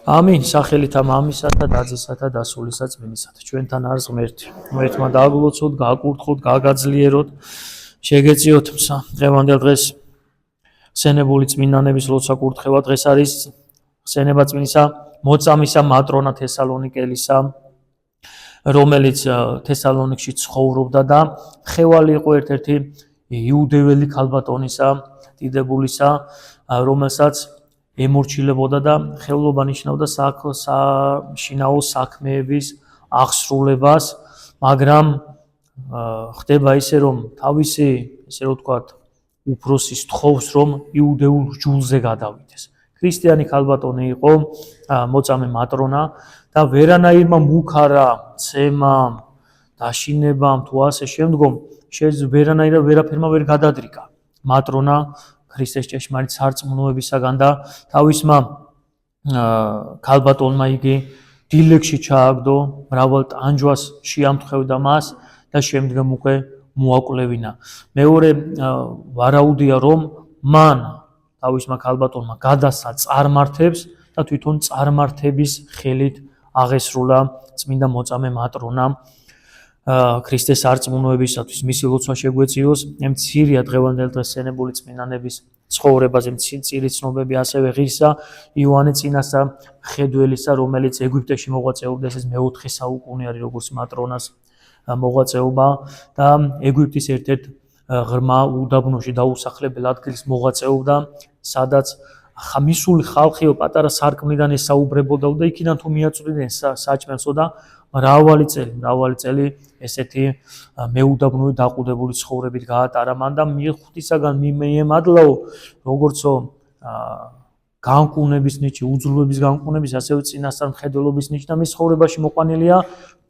ამინ სახელითა მამისა და დაძისა და დასულისა წმინდისათა ჩვენთან არის ღმერთი. ღმერთმა დააგვილოცოთ, გააკურთხოთ, გააგაძლიეროთ, შეგეწიოთ მსა. დღევანდელ დღეს ხსენებული წმინდანების ლოცვა კურთხევა დღეს არის ხსენება წმინისა მოწამისა მატრონა თესალონიკელისა, რომელიც თესალონიკში ცხოვრობდა და ხევალი იყო ერთ-ერთი იუდეველი ქალბატონისა, დიდებულისა, რომელსაც ემორჩილებოდა და ხელობა ნიშნავდა შინაო საქმეების აღსრულებას, მაგრამ ხდება ისე რომ თავისი, ესე რომ ვთქვათ, უფროსის თხოვს რომ იუდეულ ჯულზე გადავიდეს. ქრისტიანი ქალბატონი იყო მოწამე მატრონა და ვერანაირმა მუქარა, ცემამ, დაშინებამ თუ ასე შემდგომ ვერანაირად ვერაფერმა ვერ გადადრიკა მატრონა ქრისტეს ჭეშმარიტ სარწმუნოებისაგან და თავისმა ქალბატონმა იგი დილეგში ჩააგდო, მრავალ ტანჯვას შეამთხვევდა მას და შემდგომ უკვე მოაკვლევინა. მეორე ვარაუდია რომ მან თავისმა ქალბატონმა გადასცა წარმართებს და თვითონ წარმართების ხელით აღესრულა წმინდა მოწამე მატრონამ ქრისტეს სარწმუნოებისათვის. მისი ლოცვა შეგვეციოს. მცირეა დღევანდელ დღეს ხსენებული წმინდანების ცხოვრებაზე მცირე ცნობები, ასევე ღირსა იოანე წინასწარ მხედველისა, რომელიც ეგვიპტეში მოღვაწეობდა, ეს მე-4 საუკუნე არის როგორც მატრონას მოღვაწეობა და ეგვიპტის ერთ-ერთ ღრმა უდაბნოში დაუსახლებელ ადგილს მოღვაწეობდა, სადაც მისული ხალხიო პატარა სარკმლიდან ესაუბრებოდა და იქიდან თუ მიაწვდიდნენ საჭმელსო და მრავალი წელი ესეთი მეუდაბნური დაყუდებული ცხოვრებით გაატარა მან და ღვთისაგან მიემადლაო როგორცო განკურნების ნიჭი, უძლურების განკურნების, ასევე წინასწარ მხედველობის ნიჭი და მის ცხოვრებაში მოყვანილია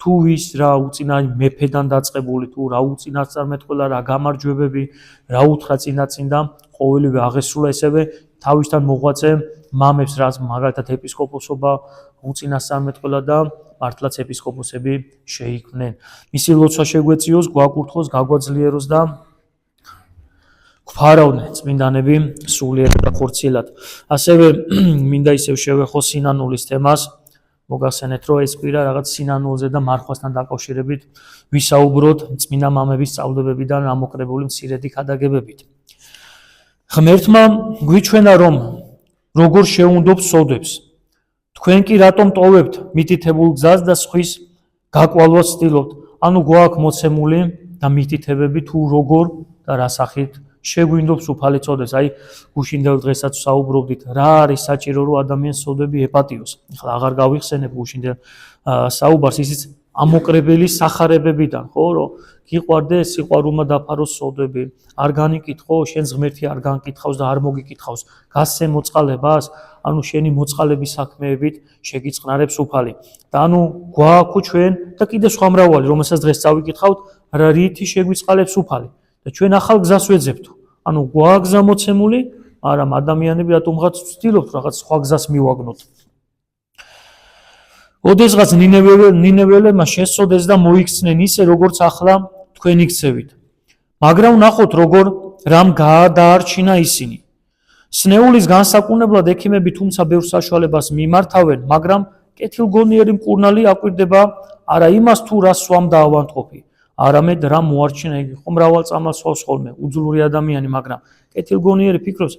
თუ ვის რა უწინა მეფედან დაწყებული, თუ რა უწინასწარ მეტყველა, რა გამარჯვებები, რა უთხრა წინაწინ და ყოველივე აღესრულა, ესევე თავისთან მოღვაწე მამებს, რაც მაგალითად ეპისკოპოსობა უწინასწარ მეტყველა და მართლაც ეპისკოპოსები შეიქმნენ. მისი ლოცვა შეგვეციოს, გვაკურთხოს, გაგვაძლიეროს და გვფარავდნენ წმინდანები სულიერად და ხორციელად. ასევე მინდა ისევ შევეხო სინანულის თემას. მოგახსენეთ რომ ეს კვირა რაღაც სინანულზე და მარხვასთან დაკავშირებით ვისაუბროთ წმინდა მამების სწავლებებიდან ამოκრებული მცირედი ქადაგებებით. ღმერთმა გვიჩვენა რომ როგორ შეუნდობ სოდებს. თქვენ კი რატომ ტოვებთ მითითებულ გზას და სხვის გაკვალვას ცდილობთ? ანუ გვაქვს მოცემული და მითითებები თუ როგორ და რა სახით შეგვინდობს უფალი წოდებს. აი გუშინდელ დღესაც საუბრობდით რა არის საჭირო რომ ადამიანს სოდები ეპატიოს. ახლა აღარ გავიხსენებ გუშინდელ საუბარს, ისიც ამოკრებელი სახარებებიდან, ხო, რომ გიყვარდე სიყვარულმა დაფაროს სოდები, არ განიკითხო, შენს ღმერთი არ განკითხავს და არ მოგიკითხავს, გასცე მოწყალებას, ანუ შენი მოწყალების საქმეებით შეგიწყნარებს უფალი. და ანუ გვაქვს ჩვენ და კიდე სხვა მრავალი, რომელსაც დღეს წავიკითხავთ, რა რითი შეგვიწყალებს უფალი და ჩვენ ახალ გზას ვეძებთ. ანუ გვაქვს გზა მოცემული, მაგრამ ადამიანები რატომღაც ვცდილობთ რაღაც სხვა გზას მივაგნოთ. ოდესღაც ნინეველებმა შესწოდეს და მოიქცნენ ისე როგორც ახლა თქვენ იქცევით. მაგრამ ნახოთ როგორ რამ გაადაარჩინა ისინი. სნეულის განსაკუთრებლად ექიმები თუმცა ბევრ საშუალებას მიმართავენ, მაგრამ კეთილგონიერი მკურნალი აკვირდება არა იმას თუ რას სვამ და ავადმყოფი, არამედ რა მოარჩინა იგი ხო მრავალ წამალს სვავს ხოლმე უძლური ადამიანი, მაგრამ კეთილგონიერი ფიქრობს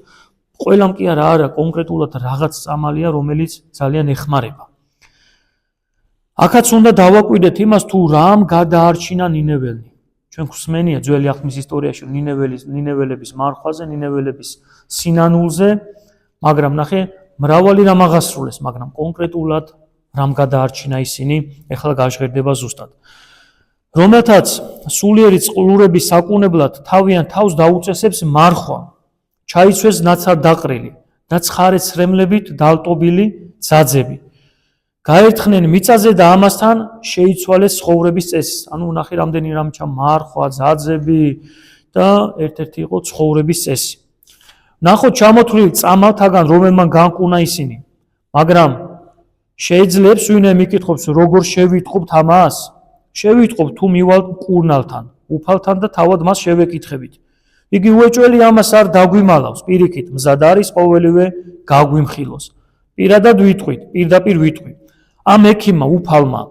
ყველამ კი არა კონკრეტულად რაღაც წამალია, რომელიც ძალიან ეხმარება. აქაც უნდა დავაკვირდეთ იმას თუ რამ გადაარჩინა ნინეველი. ჩვენ გვსმენია ძველი აღთქმის ისტორიაში ნინეველების მარხვაზე, ნინეველების სინანულზე, მაგრამ ნახე მრავალი რამ აღასრულეს, მაგრამ კონკრეტულად რამ გადაარჩინა ისინი, ეხლა გაჟღერდება ზუსტად. რომელთაც სულიერი წყლურების საკუნებლად თავიან თავს დაუწესებს მარხვა, ჩაიცვეს ნაცარ დაყრილი და ცხარე ცრემლებით დალტობილი ძაძები. გაერთხნენ მიწაზე და ამასთან შეიცვალეს ცხოვრების წესი. ანუ ნახე რამდენი რამ მარხვა, ძაძები და ერთ-ერთი იყო ცხოვრების წესი. ნახოთ ჩამოთვლილი წამალთაგან რომელმან განკურნა ისინი. მაგრამ შეიძლება ვინმე მიკითხობს როგორ შევიტყობთ ამას? შევიტყობთ თუ მივალ მკურნალთან, უფალთან და თავად მას შევეკითხებით. იგი უეჭველი ამას არ დაგვიმალავს, პირიქით მზად არის ყოველივე გაგვიმხილოს. პირადად ვიტყვით, პირდაპირ ვიტყვით. ამ ექიმმა უფალმა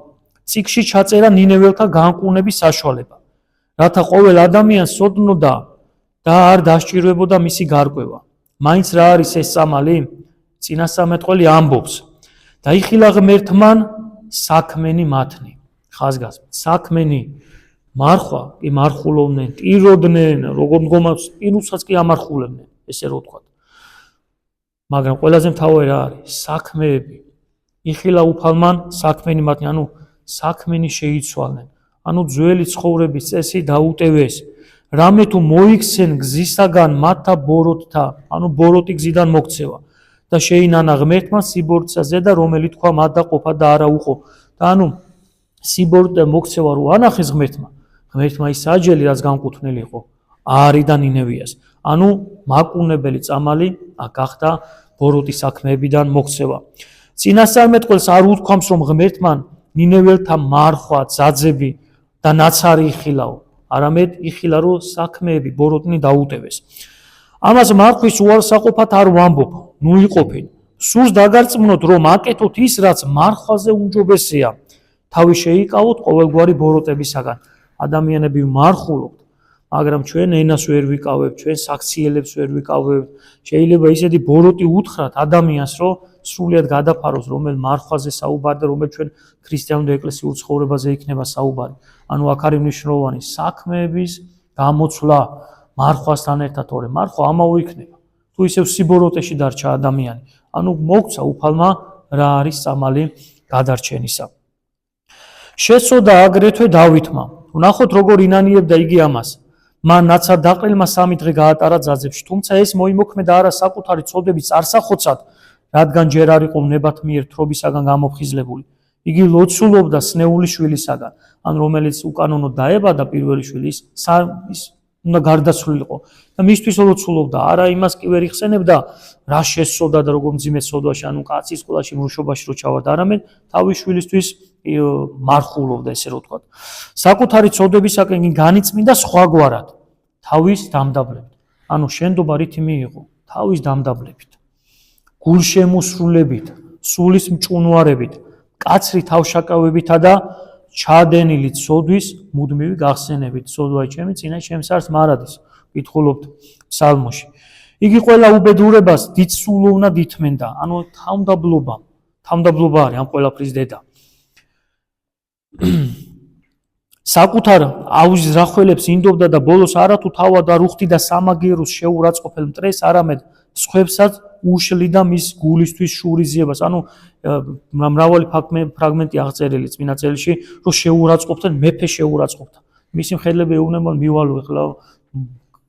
წიგნში ჩაწერა ნინეველთა განკურნების საშუალება, რათა ყოველ ადამიანს სოდნოდა და არ დასჭირვებოდა მისი გარკვევა. მაინც რა არის ეს წამალი? წინასწარმეტყველი ამბობს: დაიხილა ღმერთმან საქმენი მათნი. ხაზგას, საქმენი მარხვა კი მარხულობდნენ, ტიროდნენ, როგორ მდგომარს პირუსაც კი ამარხულებდნენ, ესე რო ვთქვათ. მაგრამ ყველაზე მთავარი რა არის? საქმეები. იხილა უფალმან საქმენი მათნი, ანუ საქმენი შეიცვალნენ. ანუ ძველი ცხოვრების წესი დაუტევეს. რამე თუ მოიქცენ გზისაგან მათთა ბოროტთა, ანუ ბოროტი გზიდან მოქცევა და შეინანა ღმერთმა სიბორტსა ზედა, რომელი თქვა მათ და ყოფა და არა უყო. და ანუ სიბორტე მოქცევა რო ანახეს ღმერთმა ის საჯელი რაც განკუთვნილი იყო არი და ნინევიას. ანუ მაკურნებელი წამალი გახდა ბოროტი საქმეებიდან მოქცევა. წინასწარმეტყველს არ უთქვამს რომ ღმერთმან ნინეველთა მარხვა, ძაძები და ნაცარი იხილაო, არამედ იხილა რომ საქმეები ბოროტნი დაუტევეს. ამას მარხვის უარსაყოფად არ ვამბობ, ნუ იყოფინ. სურს დაგარწმუნოთ რომ აკეთოთ ის რაც მარხვაზე უმჯობესია. თავი შეიკავოთ ყოველგვარი ბოროტებისაგან. ადამიანები მარხულობთ, მაგრამ ჩვენ ენას ვერ ვიკავებთ, ჩვენ საქციელებს ვერ ვიკავებთ. შეიძლება ისეთი ბოროტი უთხრათ ადამიანს, რომ სრულიად გადაფაროს რომელ მარხვაზე საუბარი და რომელ ჩვენ ქრისტიანულ ეკლესიურ ცხოვრებაზე იქნება საუბარი. ანუ აქ არის მნიშვნელოვანი საქმეების გამოცვლა მარხვასთან ერთად, თორე მარხვა ამავე იქნება. თუ ისევ სიბოროტეში დარჩა ადამიანი, ანუ მოგცა უფალმა რა არის წამალი გადარჩენისა. შეცოდა აგრეთვე დავითმა. ვნახოთ როგორ ინანიებდა იგი ამას. მან ნაცარ დაყრილმა 3 დღე გაატარა ძაძებში, თუმცა ეს მოიმოქმედა არა საკუთარი ცოდვების წარსახოცად, რადგან ჯერ არ იყო ნებათ მიერ თრობისაგან გამოფხიზლებული. იგი ლოცულობდა სნეული შვილისაგან, ან რომელიც უკანონოდ დაებადა პირველი შვილი, ის უნდა გარდაცვლილიყო და მისთვის ლოცულობდა, არა იმას კი ვერ იხსენებდა, რა შესწოდა და როგორ მძიმე სოდვაში, ანუ კაცის ყოლაში მრუშობაში რო ჩავარდა, არამედ თავის შვილისთვის მარხულობდა, ესე რო ვთქვათ. საკუთარი ცოდვებისაკენ კი განიწმინდა სხვაგვარად, თავის დამდაბლებით. ანუ შენდობა რითი მიიღო? თავის დამდაბლებით. გულშემოსრულებით, სულის მჭუნვარებით, კაცრი თავშაკავებითა და ჩადენილი ცოდვის მუდმივი გახსენებით. ცოდვაი ჩემი წინა ჩემს არს მარადის, კითხულობთ ფსალმოში. იგი ყველა უბედურებას დიდსულოვნად ითმენდა, ანუ თავმდაბლობა არის ამ ყველაფრის დედა. საკუთარ აუზის რახველებს ინდობდა და ბოლოს არათუ თავად არ უხდი და სამაგიეროს შეურაცხყოფელ მტრეს, არამედ სხვებსაც უშლიდა მის გულისთვის შურიზიებას. ანუ მრავალი ფრაგმენტი აღწერილი წინა წერილში, რომ შეურაცხყოფდნენ, მეფე შეურაცხყოფდა. მისი მხედლები ეუბნება მივალო ეხლა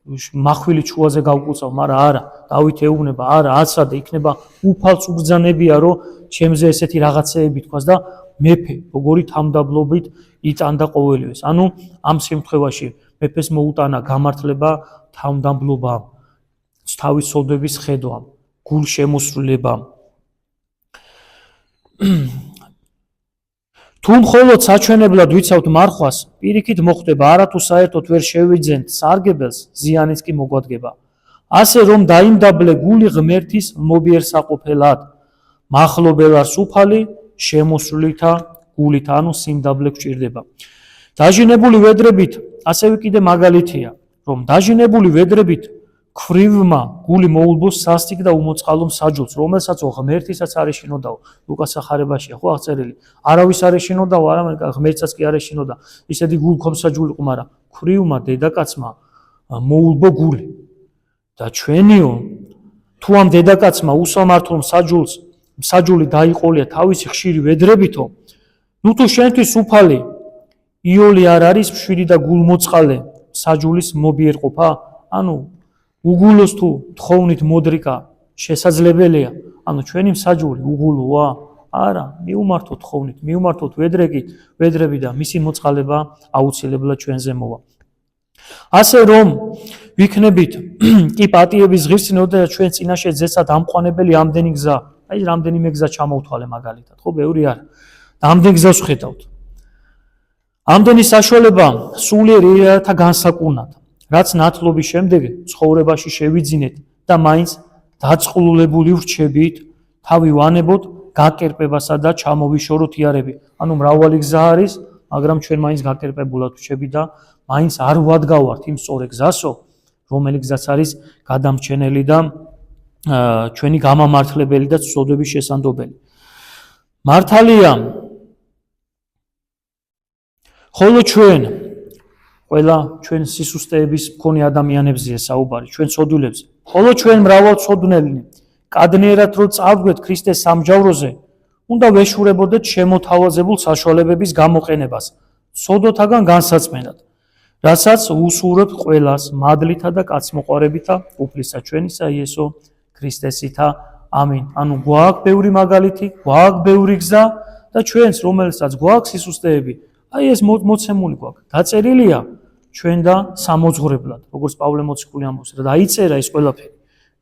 მახვილი ჩუაზე გავკუცავ, მაგრამ არა, დავით ეუბნება, არა, აცრა და იქნება უფალს უბრძანებია, რომ ჩემზე ესეთი რაღაცეები თქვას და მეფე როგორი თამდაბლობით იტანდა ყოველივეს. ანუ ამ შემთხვევაში მეფეს მოუტანა გამართლება თამდაბლობამ, თავის ცოდვების ხედვამ, გულშემოსრულებამ. თუ მხოლოდ საჩვენებლად ვიცავთ მარხვას, პირიქით მოხდება, არათუ საერთოდ ვერ შევიძენთ სარგებელს, ზიანიც კი მოგვადგება. ასე რომ დაიმდაბლე გული ღმერთის მობიერსაყოფელად, მახლობელარს უფალი შემოსრულითა გულით, ანუ სიმდაბლე გვჭირდება. დაჟინებული ვედრებით, ასევე კიდე მაგალითია, რომ დაჟინებული ვედრებით ქვრივმა გული მოულბოს სასტიკ და უმოწყალო მსაჯულს, რომელსაც ღმერთისაც არ ეშინოდაო. ლუკას სახარებაშია ხო აღწერილი. არავის არ ეშინოდაო, არამედ ღმერთსაც კი არ ეშინოდა. ისეთი გულქომსაჯული იყო, მაგრამ ქვრივმა დედაკაცმა მოულბო გული. და ჩვენიო, თუ ამ დედაკაცმა უსამართლო მსაჯული დაიყოლია თავისი ხშირი ვედრებითო, ნუ თუ შენთვის უფალი იოლი არ არის მშვიდი და გულმოწყალე მსაჯულის მობიერყოფა, ანუ უგულოს თუ თხოვნით მოდრიკა შესაძლებელია, ანუ ჩვენი მსაჯული უგულოა? არა, მიუმართოთ თხოვნით, მიუმართოთ ვედრები და მისი მოწყალება აუცილებლად ჩვენზე მოვა. ასე რომ ვიქნებით კი პატიების ღირსი და ჩვენ წინაშე ზესად ამყვანებელი ამდენი გზა, აი რამდენიმე გზა ჩამოვთვალე მაგალითად, ხო, ბევრი არა. ამდენ გზას ვხედავთ. ამდენი საშუალება სულიერ ერათა განსაკურნად, რაც ნათლობის შემდეგ ცხოვრებაში შევიძინეთ და მაინც დაწყლულებული ვრჩებით თავი ვანებოთ გაკერპებასა და ჩამოვიშოროთ იარები. ანუ მრავალი გზა არის, მაგრამ ჩვენ მაინც გაკერპებულად ვჩები და მაინც არ ვადგავართ იმ სწორ გზასო, რომელიც გზაც არის გადამრჩენელი და ჩვენი გამამართლებელი და წოდების შესანდობელი. მართალია, ხოლო ჩვენ ყველა ჩვენ სისუსტეების მქონე ადამიანებზეა საუბარი, ჩვენ ცოდვილებზე. ხოლო ჩვენ მრავალცოდნელნი, კადნიერად რო წავდგეთ ქრისტეს სამჯავროზე, უნდა ვეშურებოდეთ შემოთავაზებულ საშუალებების გამოყენებას, ცოდოთაგან განსაცმელად, რასაც უსურვებთ ყველას მადლითა და კაცმოყვარევითა უფლისა ჩვენისა იესო ქრისტესითა. ამინ. ანუ გვაქვს ბევრი მაგალითი, გვაქვს ბევრი გზა და ჩვენც რომელსაც გვაქვს სისუსტეები, აი ეს მოცემული გვაქვს. დაწერილია ჩვენ და სამოძღვრებლად, როგორც პავლე მოციქული ამბობს, და დაიწერა ეს ყველაფერი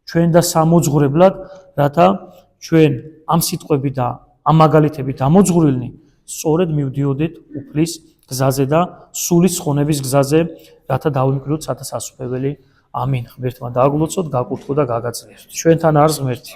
ჩვენ და სამოძღვრებლად, რათა ჩვენ ამ სიტყვები და ამ მაგალითებით ამოძღვრილნი სწორედ მივდიოდეთ უფლის გზაზე და სულის ხონების გზაზე, რათა დავიმკვიდროთ სათა სასუფეველი. ამინ. ღმერთმა დააგლოცოთ, გაკურთხო და გაგაძლიეროთ. ჩვენთან არის ღმერთი.